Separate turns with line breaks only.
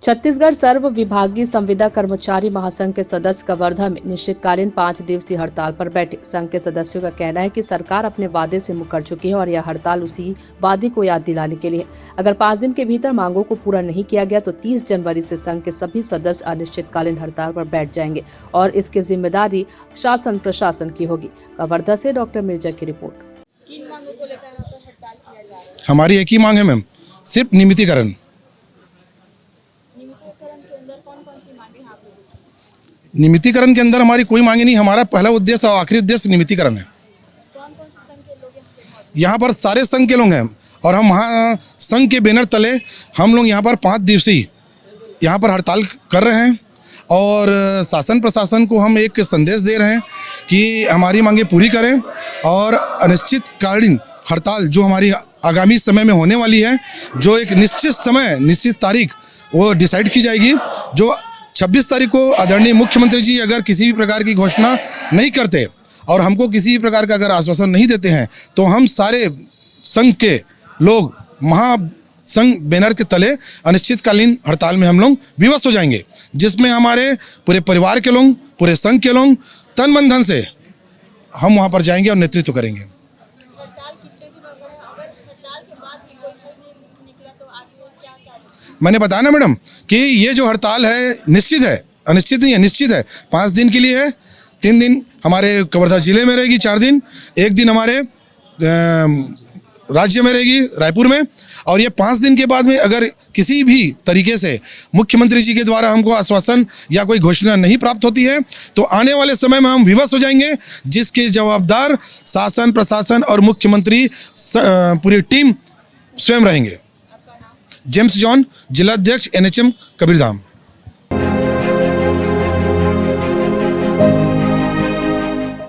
छत्तीसगढ़ सर्व विभागीय संविदा कर्मचारी महासंघ के सदस्य कवर्धा में निश्चितकालीन 5 दिवसीय हड़ताल पर बैठे। संघ के सदस्यों का कहना है कि सरकार अपने वादे से मुकर चुकी है और यह हड़ताल उसी वादे को याद दिलाने के लिए। अगर 5 दिन के भीतर मांगों को पूरा नहीं किया गया तो 30 जनवरी से संघ के सभी सदस्य अनिश्चितकालीन हड़ताल पर बैठ जाएंगे और इसकी जिम्मेदारी शासन प्रशासन की होगी। कवर्धा से डॉक्टर मिर्जा की रिपोर्ट।
किन मांगों को लेकर हड़ताल किया जा रहा है?
हमारी एक ही मांग है मैम, सिर्फ नियमितीकरण।
नियमितीकरण के अंदर कौन-कौन सी मांगे हैं आप लोगों की?
नियमितीकरण के अंदर हमारी कोई मांगे नहीं। हमारा पहला उद्देश्य और आखिरी उद्देश्य नियमितीकरण है।
कौन-कौन से संघ के लोग हैं?
यहाँ पर सारे संघ के लोग हैं और हम वहाँ संघ के बैनर तले हम लोग यहाँ पर 5 दिवसीय यहाँ पर हड़ताल कर रहे हैं और शासन प्रशासन को हम एक संदेश दे रहे हैं कि हमारी मांगे पूरी करें और अनिश्चितकालीन हड़ताल जो हमारी आगामी समय में होने वाली है, जो एक निश्चित समय निश्चित तारीख वो डिसाइड की जाएगी। जो 26 तारीख को आदरणीय मुख्यमंत्री जी अगर किसी भी प्रकार की घोषणा नहीं करते और हमको किसी भी प्रकार का अगर आश्वासन नहीं देते हैं तो हम सारे संघ के लोग महासंघ बैनर के तले अनिश्चितकालीन हड़ताल में हम लोग विवश हो जाएंगे, जिसमें हमारे पूरे परिवार के लोग, पूरे संघ के लोग तन मन धन से हम वहाँ पर जाएंगे और नेतृत्व करेंगे।
हड़ताल कितने दिन हो गए? अगर हड़ताल के बाद भी कोई हल नहीं निकला तो आगे क्या करें?
मैंने बताया ना मैडम कि ये जो हड़ताल है निश्चित है, अनिश्चित नहीं है, निश्चित है। 5 दिन के लिए है। 3 दिन हमारे कवर्धा जिले में रहेगी, 4 दिन, 1 दिन हमारे राज्य में रहेगी रायपुर में, और ये 5 दिन के बाद में अगर किसी भी तरीके से मुख्यमंत्री जी के द्वारा हमको आश्वासन या कोई घोषणा नहीं प्राप्त होती है तो आने वाले समय में हम विवश हो जाएंगे, जिसके जवाबदार शासन प्रशासन और मुख्यमंत्री पूरी टीम स्वयं रहेंगे। जेम्स जॉन, जिलाध्यक्ष NHM कबीरधाम।